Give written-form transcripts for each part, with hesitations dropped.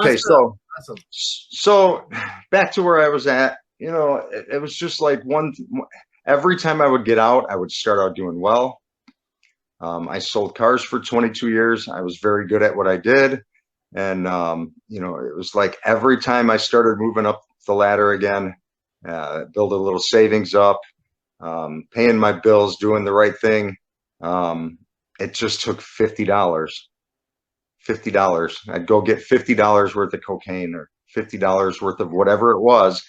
Okay, Awesome. so Awesome. so back to where I was at, it was just like every time I would get out, I would start out doing well. I sold cars for 22 years. I was very good at what I did. And, it was like every time I started moving up the ladder again, build a little savings up, paying my bills, doing the right thing. Um, it just took $50. I'd go get $50 worth of cocaine or $50 worth of whatever it was.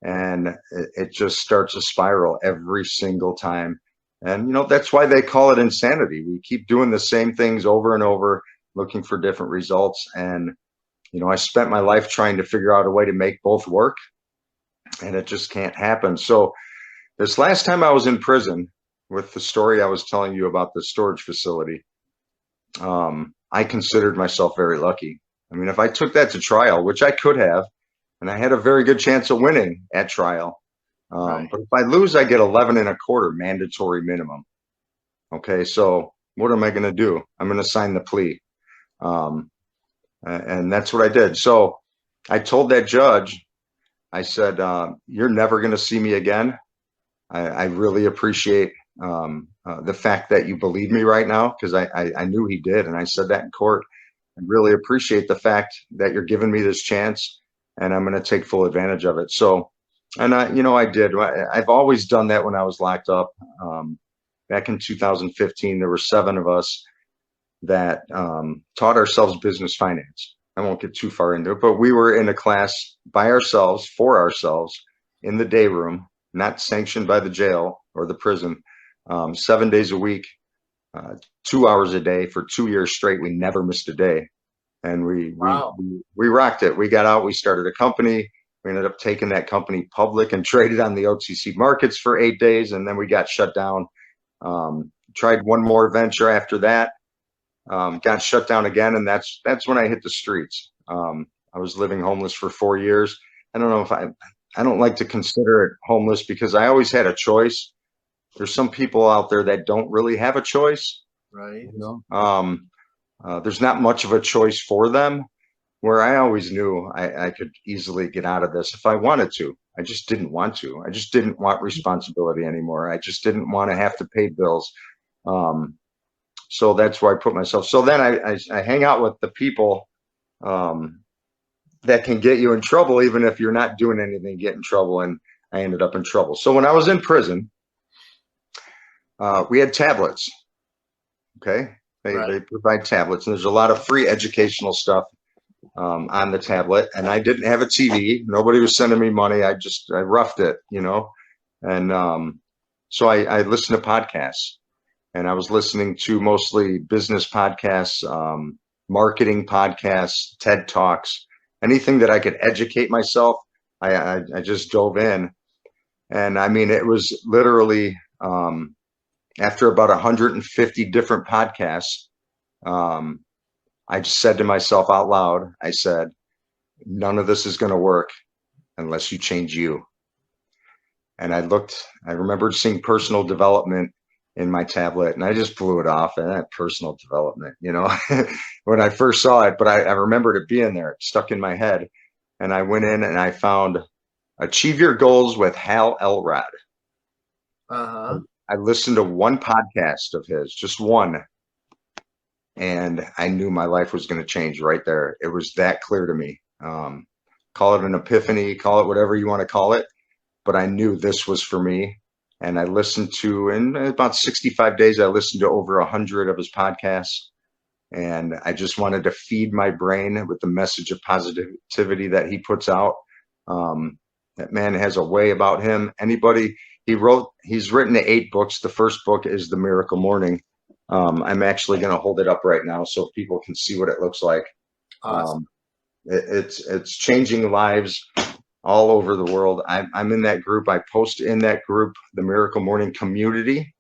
And it just starts a spiral every single time. And, that's why they call it insanity. We keep doing the same things over and over, looking for different results. And, I spent my life trying to figure out a way to make both work, and it just can't happen. So this last time I was in prison, with the story I was telling you about the storage facility, I considered myself very lucky. I mean, if I took that to trial, which I could have, and I had a very good chance of winning at trial. Right. But if I lose, I get 11 and a quarter mandatory minimum. Okay, so what am I going to do? I'm going to sign the plea. Um, and that's what I did. So I told that judge, I said, you're never going to see me again. I really appreciate the fact that you believe me right now, because I knew he did. And I said that in court. I really appreciate the fact that you're giving me this chance, and I'm going to take full advantage of it. So, and I did. I've always done that when I was locked up. Back in 2015, there were 7 of us that taught ourselves business finance. I won't get too far into it, but we were in a class by ourselves, for ourselves, in the day room, not sanctioned by the jail or the prison, 7 days a week, 2 hours a day for 2 years straight. We never missed a day, and Wow. we rocked it. We got out. We started a company. We ended up taking that company public and traded on the OTC markets for 8 days, and then we got shut down. Tried one more venture after that. Got shut down again, and that's when I hit the streets. I was living homeless for 4 years. I don't know if I don't like to consider it homeless, because I always had a choice. There's some people out there that don't really have a choice. Right. There's not much of a choice for them, where I always knew I could easily get out of this if I wanted to. I just didn't want to. I just didn't want responsibility anymore. I just didn't want to have to pay bills. Um, so that's where I put myself. So then I hang out with the people um, that can get you in trouble, even if you're not doing anything, get in trouble. And I ended up in trouble. So when I was in prison, we had tablets. Okay. Right. They provide tablets, and there's a lot of free educational stuff on the tablet. And I didn't have a TV. Nobody was sending me money. I roughed it. And so I listened to podcasts, and I was listening to mostly business podcasts, marketing podcasts, TED Talks, anything that I could educate myself. I just dove in. And I mean, it was literally after about 150 different podcasts, um, I just said to myself out loud, I said, none of this is going to work unless you change you. And I remembered seeing personal development in my tablet, and I just blew it off. And that personal development, when I first saw it, but I remembered it being there, it stuck in my head. And I went in and I found Achieve Your Goals with Hal Elrod. Uh-huh. I listened to one podcast of his, just one, and I knew my life was going to change right there. It was that clear to me. Call it an epiphany, call it whatever you want to call it, but I knew this was for me. And I listened to, in about 65 days, I listened to over 100 of his podcasts. And I just wanted to feed my brain with the message of positivity that he puts out. That man has a way about him. He's written 8 books. The first book is The Miracle Morning. I'm actually going to hold it up right now so people can see what it looks like. Awesome. It's changing lives all over the world. I'm in that group. I post in that group, the Miracle Morning Community.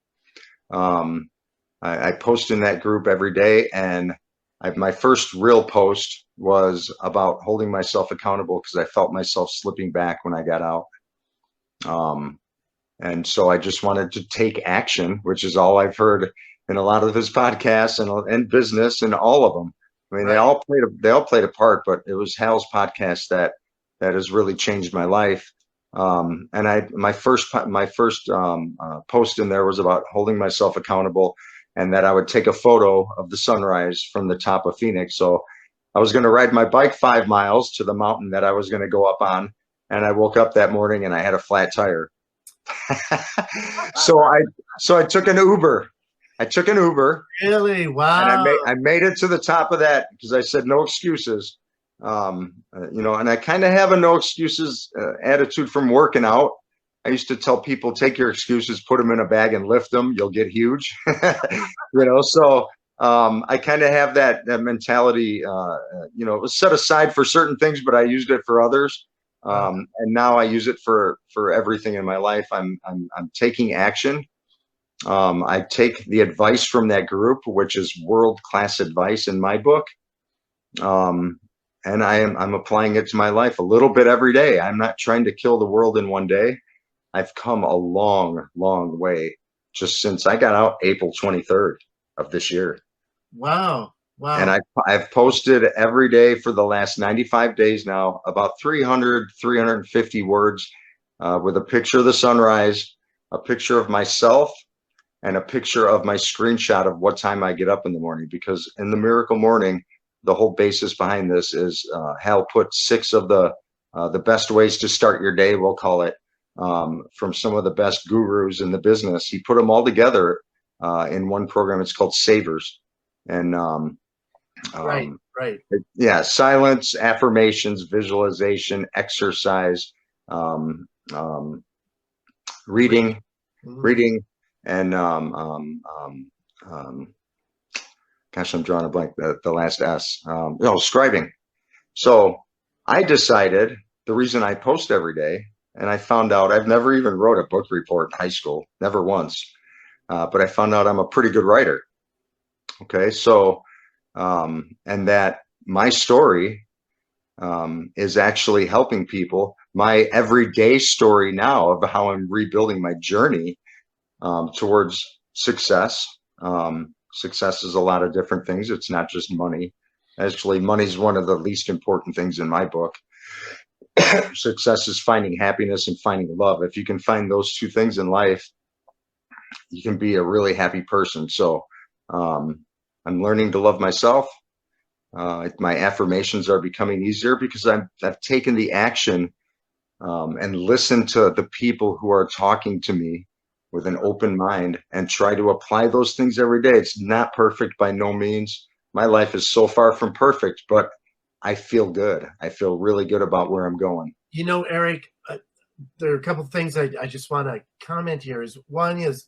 I post in that group every day, and my first real post was about holding myself accountable, because I felt myself slipping back when I got out. And so I just wanted to take action, which is all I've heard in a lot of his podcasts and business and all of them. I mean, Right. they all played a part, but it was Hal's podcast that has really changed my life. And my first post in there was about holding myself accountable, and that I would take a photo of the sunrise from the top of Phoenix. So I was going to ride my bike 5 miles to the mountain that I was going to go up on, and I woke up that morning and I had a flat tire. so I took an Uber. I took an Uber. Really? And Wow. I made it to the top of that because I said no excuses. And I kind of have a no excuses attitude from working out. I used to tell people, take your excuses, put them in a bag and lift them. You'll get huge. So I kind of have that mentality. It was set aside for certain things, but I used it for others. And now I use it for everything in my life. I'm taking action. I take the advice from that group, which is world-class advice in my book. And I'm applying it to my life a little bit every day. I'm not trying to kill the world in one day. I've come a long, long way just since I got out April 23rd of this year. Wow. Wow. And I've posted every day for the last 95 days now, about 300, 350 words with a picture of the sunrise, a picture of myself, and a picture of my screenshot of what time I get up in the morning. Because in the Miracle Morning, the whole basis behind this is Hal put 6 of the best ways to start your day, we'll call it, from some of the best gurus in the business. He put them all together in one program. It's called Savers. And right. silence, affirmations, visualization, exercise, reading, and gosh, I'm drawing a blank. The last S. Scribing. So I decided the reason I post every day, and I found out I've never even wrote a book report in high school, never once. But I found out I'm a pretty good writer. Okay, so and that my story is actually helping people. My everyday story now of how I'm rebuilding my journey towards success. Success is a lot of different things. It's not just money. Actually, money is one of the least important things in my book. Success is finding happiness and finding love. If you can find those two things in life, you can be a really happy person. So I'm learning to love myself. My affirmations are becoming easier because I've taken the action and listened to the people who are talking to me with an open mind and try to apply those things every day. It's not perfect by no means. My life is so far from perfect, but I feel good. I feel really good about where I'm going. Eric, there are a couple of things I just want to comment here. One is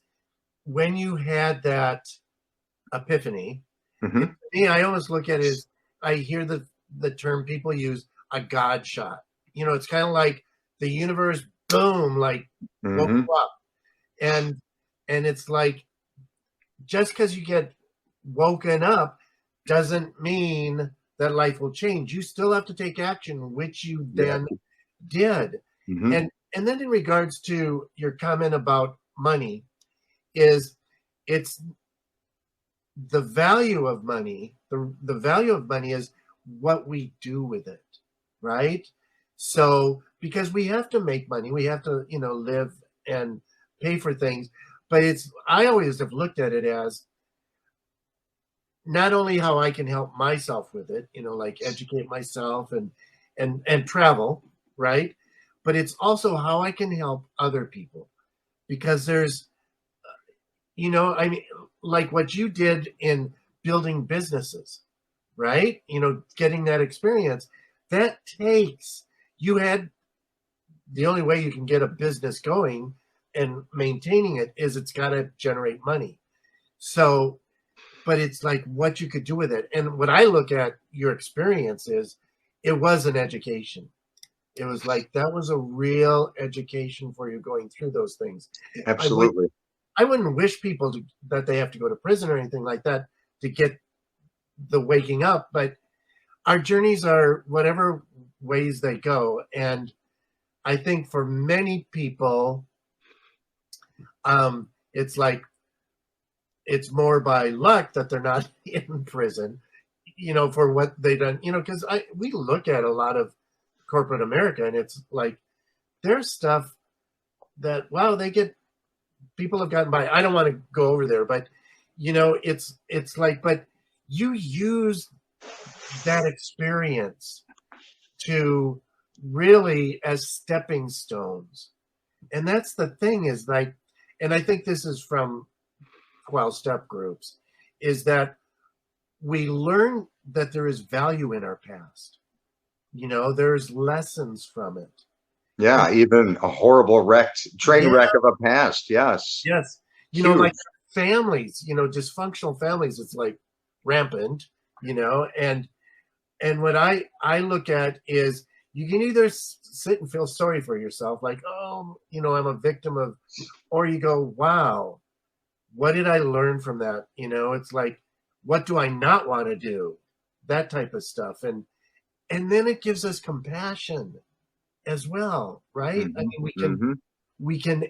when you had that epiphany, me, I always look at it as I hear the term people use, a God shot. It's kind of like the universe, boom, like woke you up. And it's like, just because you get woken up doesn't mean that life will change. You still have to take action, which you then did. And then in regards to your comment about money, it's the value of money. The value of money is what we do with it, right? So because we have to make money, we have to, live and pay for things. But I always have looked at it as not only how I can help myself with it, like educate myself and travel, right? But it's also how I can help other people, because there's, like what you did in building businesses, right? Getting that experience, you had the only way you can get a business going and maintaining it is it's got to generate money. So, but it's like what you could do with it. And what I look at your experience is it was an education. It was like, that was a real education for you going through those things. Absolutely. I wouldn't wish people that they have to go to prison or anything like that to get the waking up, but our journeys are whatever ways they go. And I think for many people, it's like, it's more by luck that they're not in prison. for what they done, because we look at a lot of corporate America, and it's like there's stuff that, wow, people have gotten by. I don't want to go over there, but it's like, but you use that experience to really as stepping stones. And that's the thing, is like, and I think this is from 12-step groups, is that we learn that there is value in our past. There's lessons from it. Yeah, even a horrible train wreck of a past. Yes. Yes. Huge. Like families, dysfunctional families, it's like rampant, and what I look at is, you can either sit and feel sorry for yourself, like, oh, I'm a victim of, or you go, wow, what did I learn from that? It's like, what do I not want to do? That type of stuff. And then it gives us compassion as well, right? Mm-hmm. I mean, we can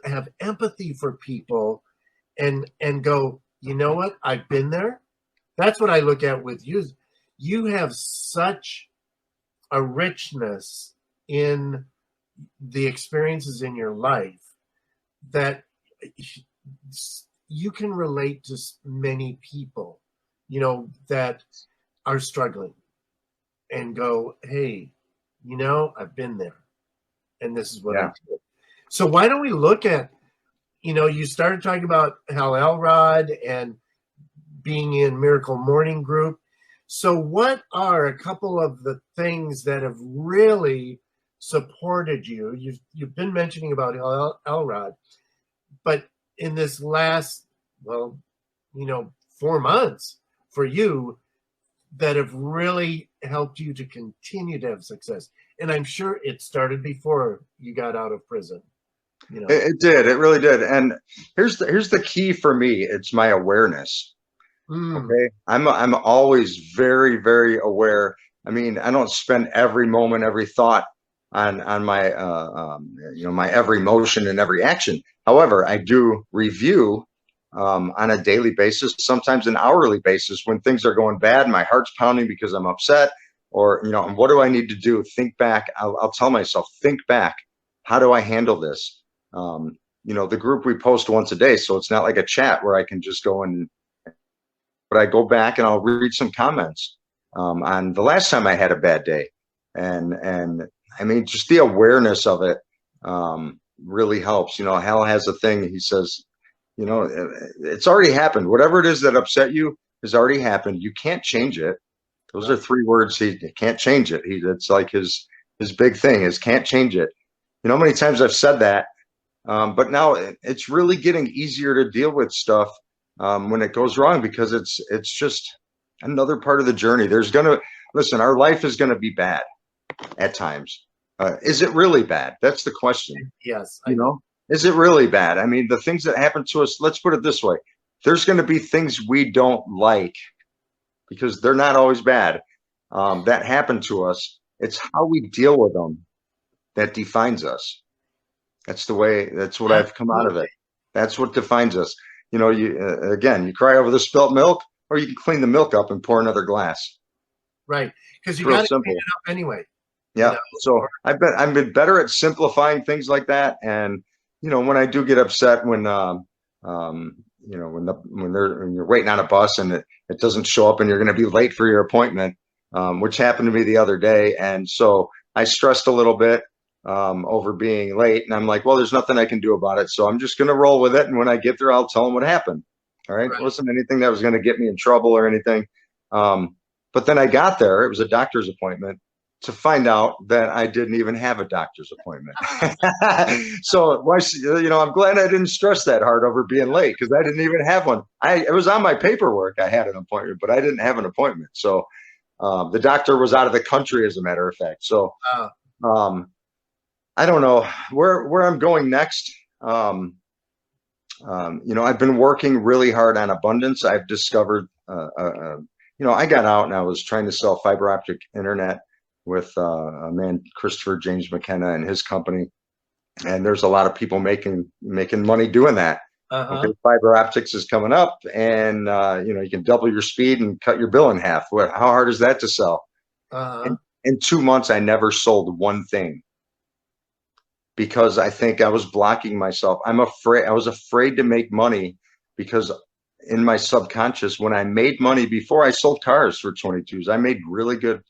have empathy for people and go, you know what? I've been there. That's what I look at with you. You have such a richness in the experiences in your life that you can relate to many people, that are struggling, and go, hey, I've been there, and this is what I did. So why don't we look at, you started talking about Hal Elrod and being in Miracle Morning Group. So what are a couple of the things that have really supported you? You've been mentioning about Elrod, but in this last, 4 months for you, that have really helped you to continue to have success. And I'm sure it started before you got out of prison. It did. It really did. And here's the key for me. It's my awareness. Okay. I'm always very, very aware. I mean, I don't spend every moment, every thought on my my every motion and every action. However, I do review on a daily basis, sometimes an hourly basis, when things are going bad, my heart's pounding because I'm upset, or and what do I need to do? Think back. I'll tell myself, think back. How do I handle this? The group, we post once a day, so it's not like a chat where I can just go in. But I go back and I'll read some comments on the last time I had a bad day, and I mean, just the awareness of it really helps. Hal has a thing. He says, it's already happened. Whatever it is that upset you has already happened. You can't change it. Those are 3 words. He can't change it. It's like his big thing is can't change it. How many times I've said that, but now it's really getting easier to deal with stuff when it goes wrong, because it's just another part of the journey. Listen, our life is gonna be bad at times. Is it really bad? That's the question. Yes. Is it really bad? I mean, the things that happen to us, let's put it this way. There's going to be things we don't like, because they're not always bad, that happen to us. It's how we deal with them that defines us. That's what I've come out of it. That's what defines us. You cry over the spilt milk, or you can clean the milk up and pour another glass. Right. Because you got to clean it up anyway. Yeah. So I've been better at simplifying things like that. And, when I do get upset, when you're waiting on a bus and it doesn't show up and you're going to be late for your appointment, which happened to me the other day. And so I stressed a little bit over being late, and I'm like, well, there's nothing I can do about it. So I'm just going to roll with it. And when I get there, I'll tell them what happened. All right. It wasn't anything that was going to get me in trouble or anything. But then I got there, it was a doctor's appointment, to find out that I didn't even have a doctor's appointment. So, I'm glad I didn't stress that hard over being late, because I didn't even have one. It was on my paperwork. I had an appointment, but I didn't have an appointment. So the doctor was out of the country, as a matter of fact. So I don't know where I'm going next. I've been working really hard on abundance. I've discovered, I got out and I was trying to sell fiber optic internet with a man, Christopher James McKenna, and his company. And there's a lot of people making money doing that. Uh-huh. Okay, fiber optics is coming up, and you can double your speed and cut your bill in half. How hard is that to sell? Uh-huh. In 2 months, I never sold one thing because I think I was blocking myself. I was afraid to make money because in my subconscious, when I made money before, I sold cars for 22s. I made really good,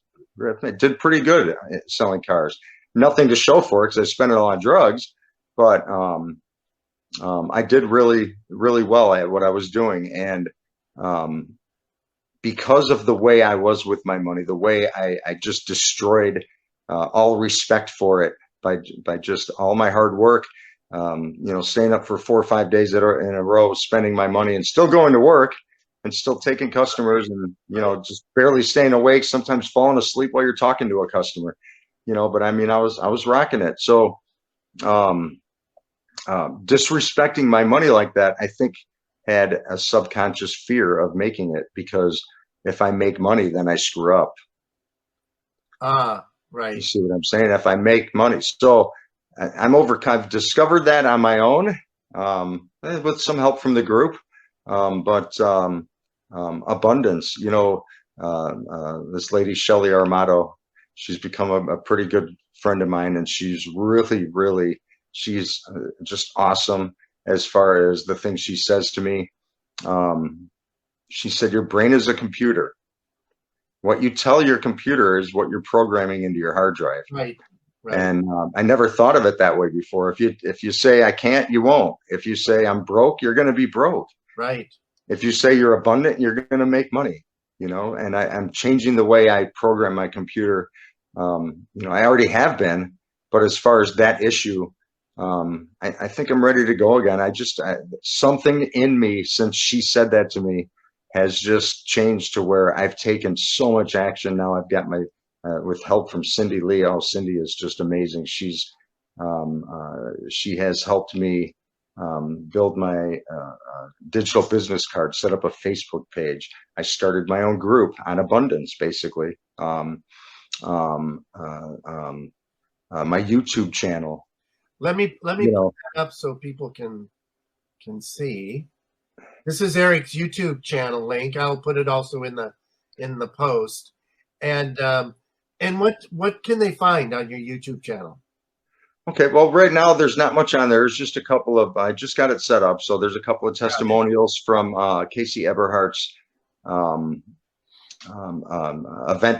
I did pretty good at selling cars. Nothing to show for it because I spent it all on drugs, but I did really, really well at what I was doing. And um, because of the way I was with my money, the way I just destroyed all respect for it by just all my hard work, staying up for 4 or 5 days in a row, spending my money and still going to work and still taking customers and, just barely staying awake, sometimes falling asleep while you're talking to a customer, but I mean, I was rocking it. So, disrespecting my money like that, I think had a subconscious fear of making it because if I make money, then I screw up. Right. You see what I'm saying? If I make money. So I've discovered that on my own, with some help from the group. But abundance, this lady, Shelly Armato, she's become a pretty good friend of mine, and she's really, really, she's just awesome as far as the things she says to me. She said, your brain is a computer. What you tell your computer is what you're programming into your hard drive. Right. Right. And I never thought of it that way before. If you say I can't, you won't. If you say I'm broke, you're going to be broke. Right. If you say you're abundant, you're going to make money. And I'm changing the way I program my computer. I already have been, but as far as that issue, I think I'm ready to go again. Something in me since she said that to me has just changed to where I've taken so much action. Now I've got my, with help from Cindy Lee. Oh, Cindy is just amazing. She has helped me build my digital business card, set up a Facebook page. I started my own group on abundance, basically. My YouTube channel. Let me put that up so people can see. This is Eric's YouTube channel link. I'll put it also in the post. And what can they find on your YouTube channel? Okay, well, right now there's not much on there. There's just a couple of, I just got it set up. So there's a couple of testimonials from Casey Eberhardt's event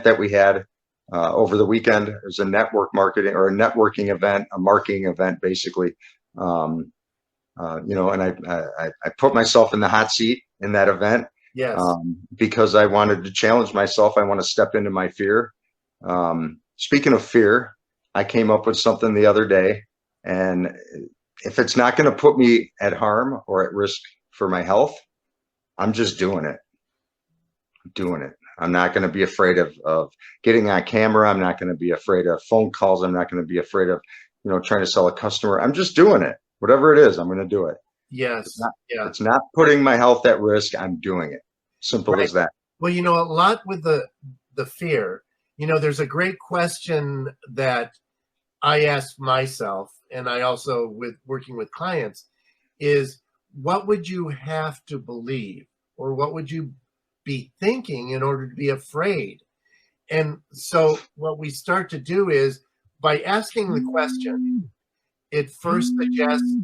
that we had over the weekend. It was a network marketing or a networking event, a marketing event, basically. And I put myself in the hot seat in that event. Yes. Because I wanted to challenge myself. I want to step into my fear. Speaking of fear, I came up with something the other day, and if it's not going to put me at harm or at risk for my health, I'm just doing it. I'm doing it. I'm not going to be afraid of getting on camera. I'm not going to be afraid of phone calls. I'm not going to be afraid of, trying to sell a customer. I'm just doing it. Whatever it is, I'm going to do it. Yes. It's not putting my health at risk. I'm doing it. Simple as that. Well, a lot with the fear, there's a great question that I ask myself, and I also with working with clients, is what would you have to believe, or what would you be thinking in order to be afraid? And so what we start to do is, by asking the question, it first suggests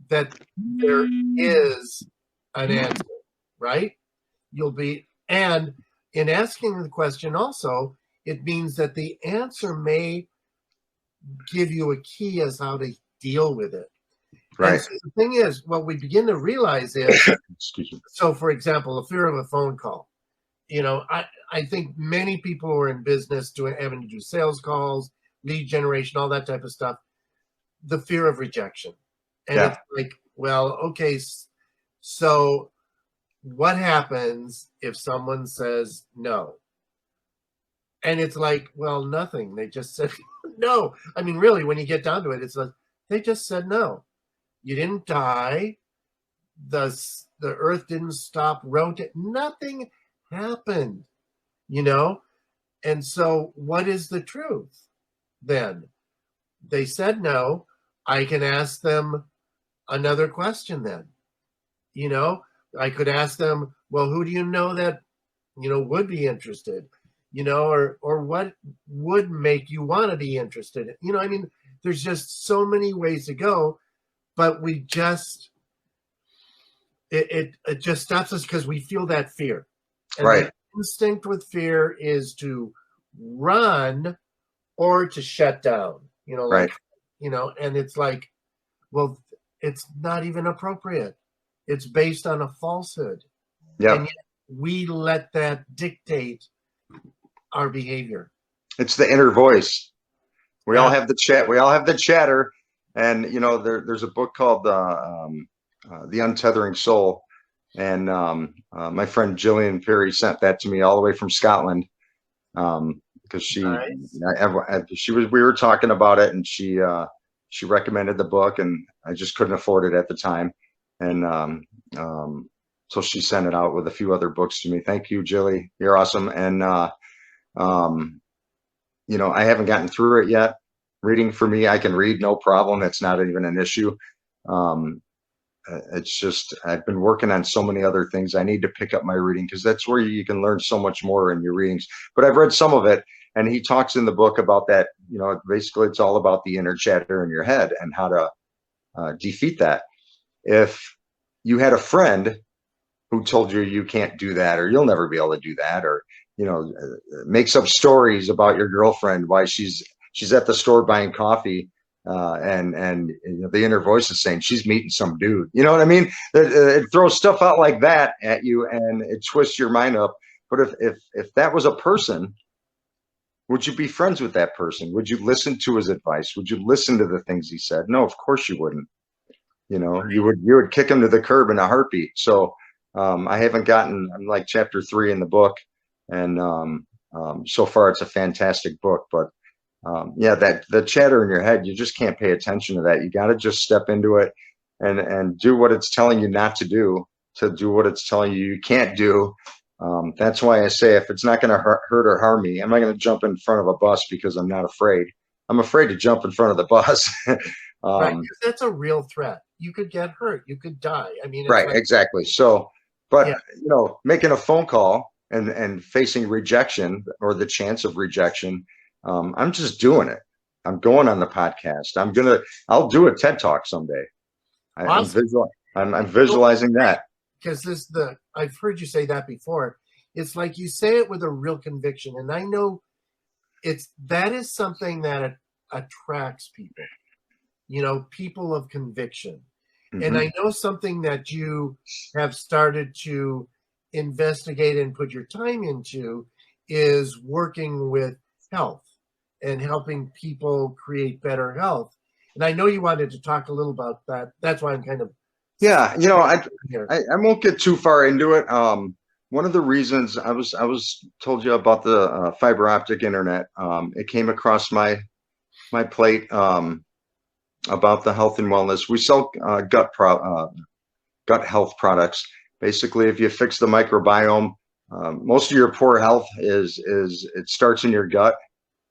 that there is an answer, right? And in asking the question also, it means that the answer may give you a key as how to deal with it. Right. So the thing is, what we begin to realize is, excuse me. So for example, the fear of a phone call. I think many people who are in business having to do sales calls, lead generation, all that type of stuff, the fear of rejection. And it's like, well, okay, so what happens if someone says no? And it's like, well, nothing. They just said no. I mean, really, when you get down to it, it's like, they just said no. You didn't die. The earth didn't stop rotating. Nothing happened, And so what is the truth then? They said no. I can ask them another question then. You know, I could ask them, well, who do you know that, would be interested, or what would make you want to be interested? I mean, there's just so many ways to go, but we just, it just stops us because we feel that fear. And Right. the instinct with fear is to run or to shut down, Right. and it's like, well, it's not even appropriate. It's based on a falsehood. Yep. And yet we let that dictate our behavior. It's the inner voice. We Yeah. all have the chat. We all have the chatter. And, there's a book called The Untethering Soul. And my friend Jillian Perry sent that to me all the way from Scotland, because we were talking about it, and she recommended the book, and I just couldn't afford it at the time. And so she sent it out with a few other books to me. Thank you, Jilly. You're awesome. And, I haven't gotten through it yet. Reading, for me, I can read, no problem. It's not even an issue. It's just, I've been working on so many other things. I need to pick up my reading, because that's where you can learn so much more in your readings. But I've read some of it, and he talks in the book about that. Basically it's all about the inner chatter in your head and how to defeat that. If you had a friend who told you you can't do that, or you'll never be able to do that, or makes up stories about your girlfriend, why she's at the store buying coffee, and the inner voice is saying she's meeting some dude. You know what I mean? It throws stuff out like that at you, and it twists your mind up. But if that was a person, would you be friends with that person? Would you listen to his advice? Would you listen to the things he said? No, of course you wouldn't. You would kick him to the curb in a heartbeat. So I'm like chapter 3 in the book, and so far it's a fantastic book. But that the chatter in your head, you just can't pay attention to that. You got to just step into it and do what it's telling you not to do what it's telling you can't do. That's why I say, if it's not going to hurt or harm me, I'm not going to jump in front of a bus because I'm not afraid. I'm afraid to jump in front of the bus. Right, 'cause that's a real threat. You could get hurt. You could die. I mean, right, exactly. So, but making a phone call and facing rejection, or the chance of rejection, I'm just doing it. I'm going on the podcast. I'll do a TED Talk someday. Awesome. I'm visualizing that. Because I've heard you say that before. It's like you say it with a real conviction, and I know that is something that attracts people. People of conviction. Mm-hmm. And I know something that you have started to investigate and put your time into is working with health and helping people create better health. And I know you wanted to talk a little about that. That's why I'm kind of I won't get too far into it. One of the reasons I was told you about the fiber optic internet. It came across my plate about the health and wellness. We sell gut health products. Basically, if you fix the microbiome, most of your poor health it starts in your gut.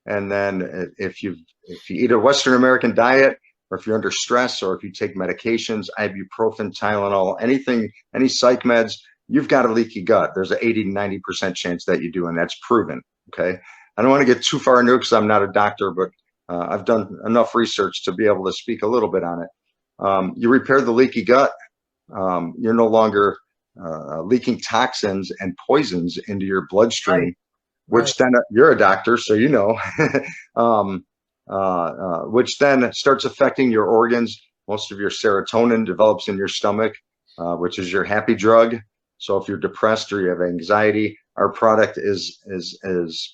And then if you eat a Western American diet, or if you're under stress, or if you take medications, ibuprofen, Tylenol, any psych meds, you've got a leaky gut. There's an 80 to 90% chance that you do, and that's proven. Okay. I don't want to get too far into it because I'm not a doctor, but I've done enough research to be able to speak a little bit on it. You repair the leaky gut, you're no longer leaking toxins and poisons into your bloodstream. Right. Which then you're a doctor, so which then starts affecting your organs. Most of your serotonin develops in your stomach, which is your happy drug. So if you're depressed or you have anxiety, our product has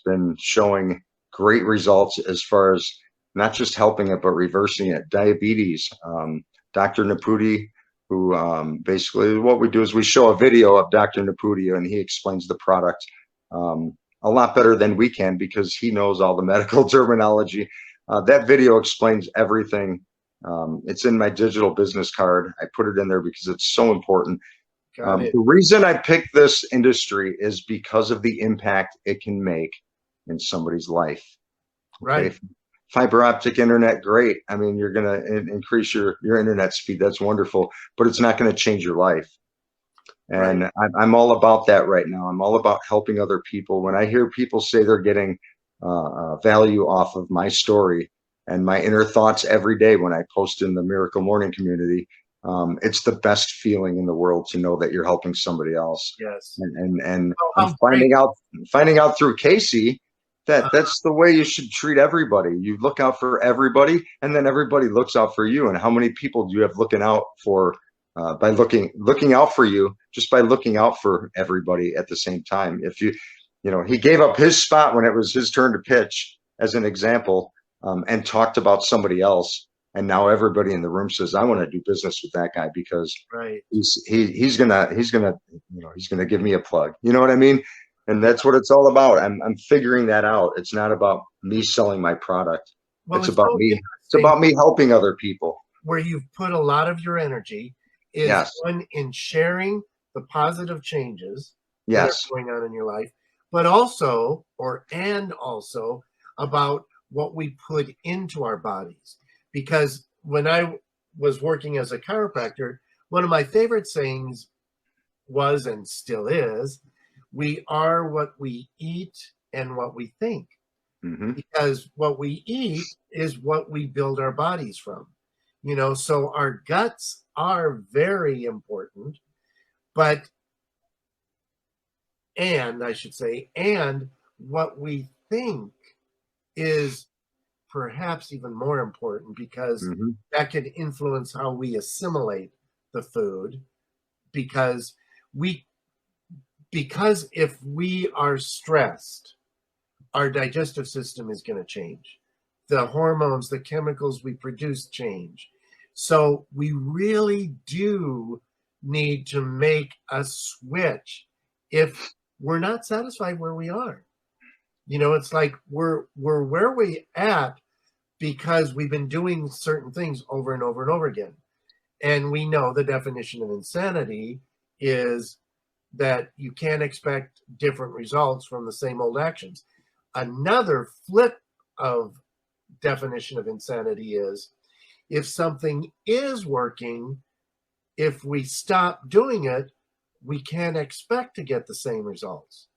been showing great results as far as not just helping it, but reversing it. Diabetes, Dr. Naputi, who basically what we do is we show a video of Dr. Naputi, and he explains the product a lot better than we can, because he knows all the medical terminology. That video explains everything. It's in my digital business card. I put it in there because it's so important. The reason I picked this industry is because of the impact it can make in somebody's life. Right. Okay? Fiber optic internet, great. I mean, you're going to increase your internet speed. That's wonderful, but it's not going to change your life. And I'm all about that right now. I'm all about helping other people. When I hear people say they're getting value off of my story and my inner thoughts every day when I post in the Miracle Morning community, it's the best feeling in the world to know that you're helping somebody else. Yes. And Oh, I'm finding out through Casey that that's the way you should treat everybody. You look out for everybody, and then everybody looks out for you. And how many people do you have looking out for by looking out for you, just by looking out for everybody at the same time? If you know, he gave up his spot when it was his turn to pitch as an example, and talked about somebody else. And now everybody in the room says, I want to do business with that guy because he's gonna give me a plug. You know what I mean? And that's what it's all about. I'm figuring that out. It's not about me selling my product. Well, it's about me. It's about me helping other people. Where you've put a lot of your energy is one in sharing the positive changes that are going on in your life, but also about what we put into our bodies. Because when I was working as a chiropractor, one of my favorite sayings was, and still is, we are what we eat and what we think. Mm-hmm. Because what we eat is what we build our bodies from. You know, so our guts are very important, and what we think is perhaps even more important, because that can influence how we assimilate the food. Because if we are stressed, our digestive system is going to change. The hormones, the chemicals we produce change. So we really do need to make a switch if we're not satisfied where we are. You know, it's like we're where we at because we've been doing certain things over and over and over again. And we know the definition of insanity is that you can't expect different results from the same old actions. Another flip of definition of insanity is if something is working, if we stop doing it, we can't expect to get the same results.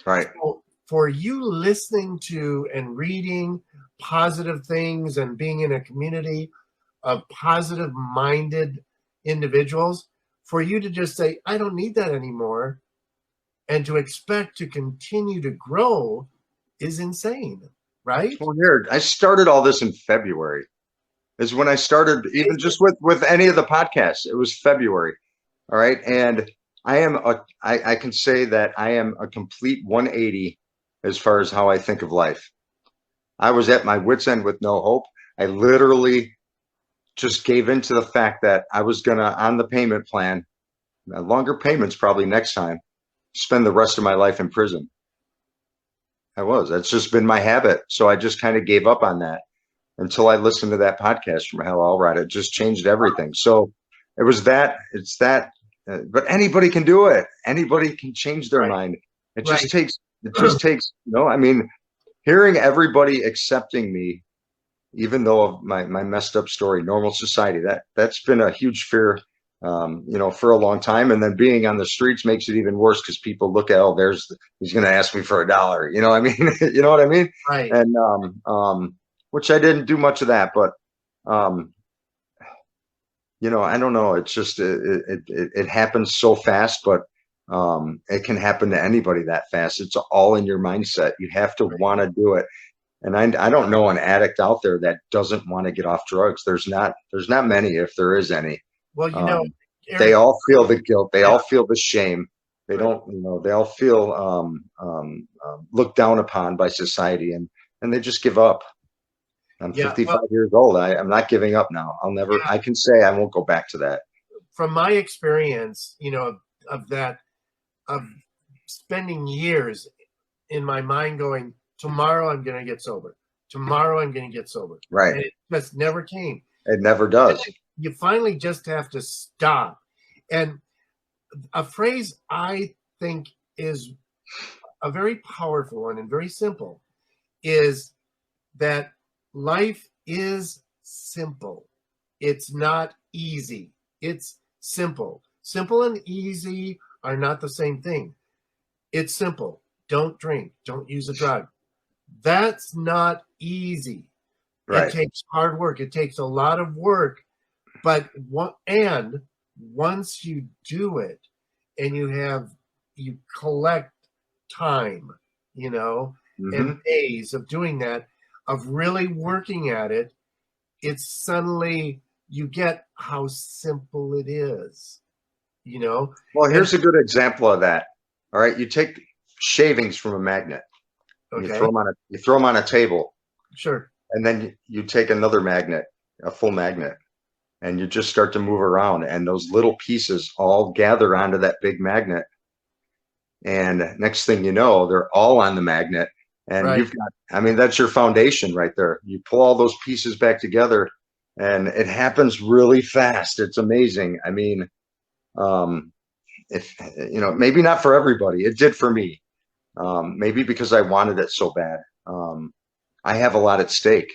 Right. So for you listening to and reading positive things and being in a community of positive minded individuals, for you to just say, I don't need that anymore, and to expect to continue to grow is insane, right? Well, here, I started all this in February. Is when I started, even just with any of the podcasts. It was February. All right. And I can say that I am a complete 180 as far as how I think of life. I was at my wit's end with no hope. I literally just gave in to the fact that I was going to, on the payment plan, longer payments probably next time, spend the rest of my life in prison. That's just been my habit. So I just kind of gave up on that until I listened to that podcast from Hell All Right. It just changed everything. So it's that, but anybody can do it. Anybody can change their mind. It just takes, I mean, hearing everybody accepting me, even though of my messed up story, normal society, that's been a huge fear, for a long time. And then being on the streets makes it even worse because people look at, he's going to ask me for $1. You know what I mean? You know what I mean? Right. And, which I didn't do much of that, but, I don't know. It's just, it happens so fast, but, it can happen to anybody that fast. It's all in your mindset. You have to want to do it. And I don't know an addict out there that doesn't want to get off drugs. There's not many, if there is any. Well, Eric, they all feel the guilt. They all feel the shame. They don't, they all feel looked down upon by society, and they just give up. I'm 55 years old. I'm not giving up now. I can say I won't go back to that. From my experience, of spending years in my mind going, tomorrow I'm going to get sober. Tomorrow I'm going to get sober. Right. And it just never came. It never does. You finally just have to stop. And a phrase I think is a very powerful one and very simple is that life is simple. It's not easy. It's simple. Simple and easy are not the same thing. It's simple. Don't drink. Don't use a drug. That's not easy. It Right. takes hard work. It takes a lot of work. But once you do it and you collect time, and days of doing that, of really working at it, it's suddenly you get how simple it is, Well, here's a good example of that. All right. You take shavings from a magnet. Okay. You throw them on a table. Sure. And then you take another magnet, a full magnet, and you just start to move around, and those little pieces all gather onto that big magnet. And next thing you know, they're all on the magnet. And Right. you've got, I mean, that's your foundation right there. You pull all those pieces back together, and it happens really fast. It's amazing. I mean, if maybe not for everybody. It did for me. Maybe because I wanted it so bad. I have a lot at stake.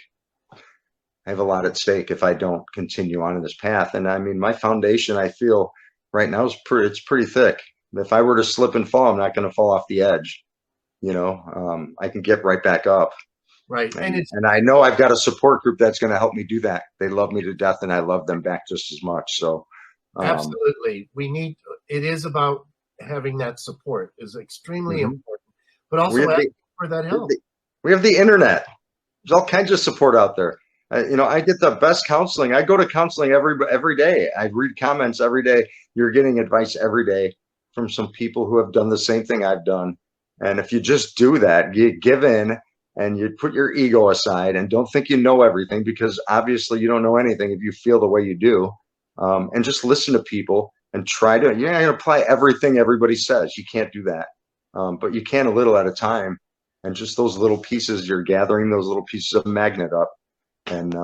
If I don't continue on in this path. And I mean, my foundation, I feel right now it's pretty thick. If I were to slip and fall, I'm not going to fall off the edge. I can get right back up. Right. And I know I've got a support group that's going to help me do that. They love me to death, and I love them back just as much. So absolutely. It is about having that support is extremely important, but also asking for that help. We have the internet. There's all kinds of support out there. I get the best counseling. I go to counseling every day. I read comments every day. You're getting advice every day from some people who have done the same thing I've done. And if you just do that, you give in and you put your ego aside and don't think you know everything, because obviously you don't know anything if you feel the way you do. And just listen to people and try to, you're not going to apply everything everybody says. You can't do that. But you can a little at a time. And just those little pieces, you're gathering those little pieces of magnet up. And,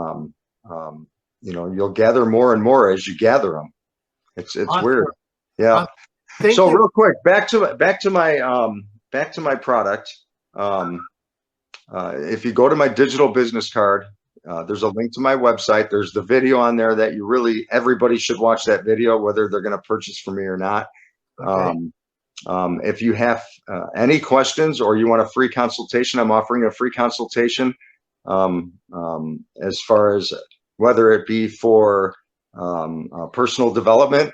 you'll gather more and more as you gather them. It's awesome. Weird. Yeah. So real quick, back to my product. If you go to my digital business card, there's a link to my website. There's the video on there that everybody should watch that video, whether they're going to purchase from me or not. Okay. If you have any questions or you want a free consultation, I'm offering a free consultation. As far as whether it be for personal development,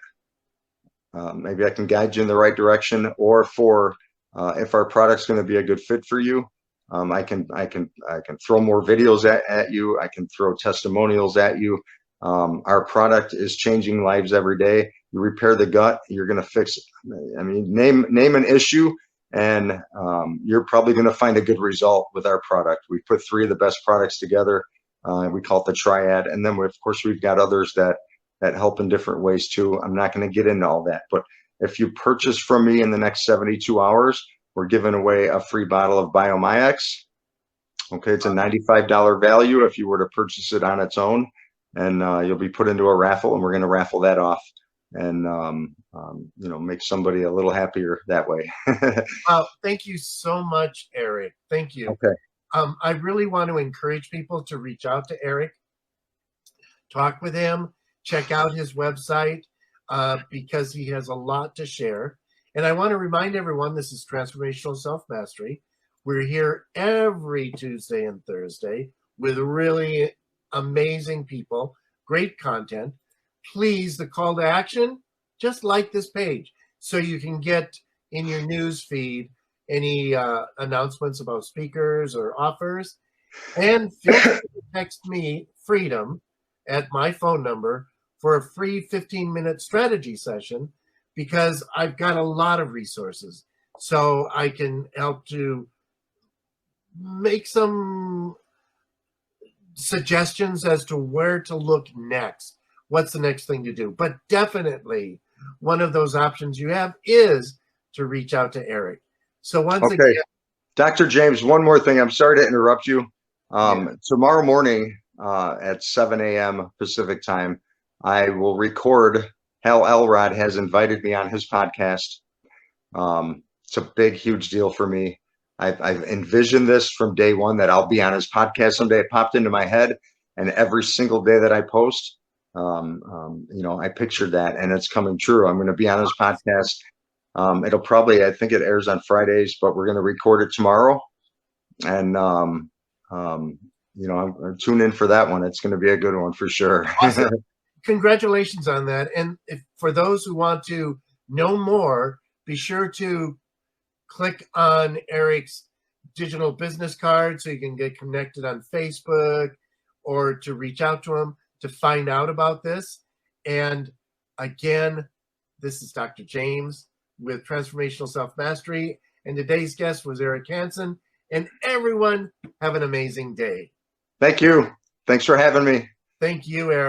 maybe I can guide you in the right direction, or for if our product's going to be a good fit for you. I can throw more videos at you. I can throw testimonials at you. Our product is changing lives every day. You repair the gut, you're going to fix it. I mean, name an issue, and you're probably going to find a good result with our product. We put 3 of the best products together. We call it the triad. And then, of course, we've got others that help in different ways too. I'm not going to get into all that. But if you purchase from me in the next 72 hours, we're giving away a free bottle of BioMyX. Okay, it's a $95 value if you were to purchase it on its own. And you'll be put into a raffle, and we're going to raffle that off. And make somebody a little happier that way. Wow, thank you so much, Eric. Thank you. Okay. I really want to encourage people to reach out to Eric, talk with him, check out his website, because he has a lot to share. And I want to remind everyone, this is Transformational Self-Mastery. We're here every Tuesday and Thursday with really amazing people, great content. Please, the call to action, just like this page so you can get in your news feed any announcements about speakers or offers. And feel free to text me, Freedom, at my phone number for a free 15-minute strategy session, because I've got a lot of resources. So I can help to make some suggestions as to where to look next. What's the next thing to do? But definitely one of those options you have is to reach out to Eric. So once again, Dr. James, one more thing. I'm sorry to interrupt you. Tomorrow morning at 7 a.m. Pacific time, I will record. Hal Elrod has invited me on his podcast. It's a big, huge deal for me. I've envisioned this from day one, that I'll be on his podcast someday. It popped into my head, and every single day that I post, I pictured that, and it's coming true. I'm going to be on his podcast. It'll probably, I think it airs on Fridays, but we're going to record it tomorrow. And, you know, I'm tune in for that one. It's going to be a good one for sure. Awesome. Congratulations on that. And if, for those who want to know more, be sure to click on Eric's digital business card so you can get connected on Facebook, or to reach out to him to find out about this. And again, this is Dr. James with Transformational Self-Mastery, and today's guest was Eric Hansen. And everyone, have an amazing day. Thank you. Thanks for having me. Thank you, Eric.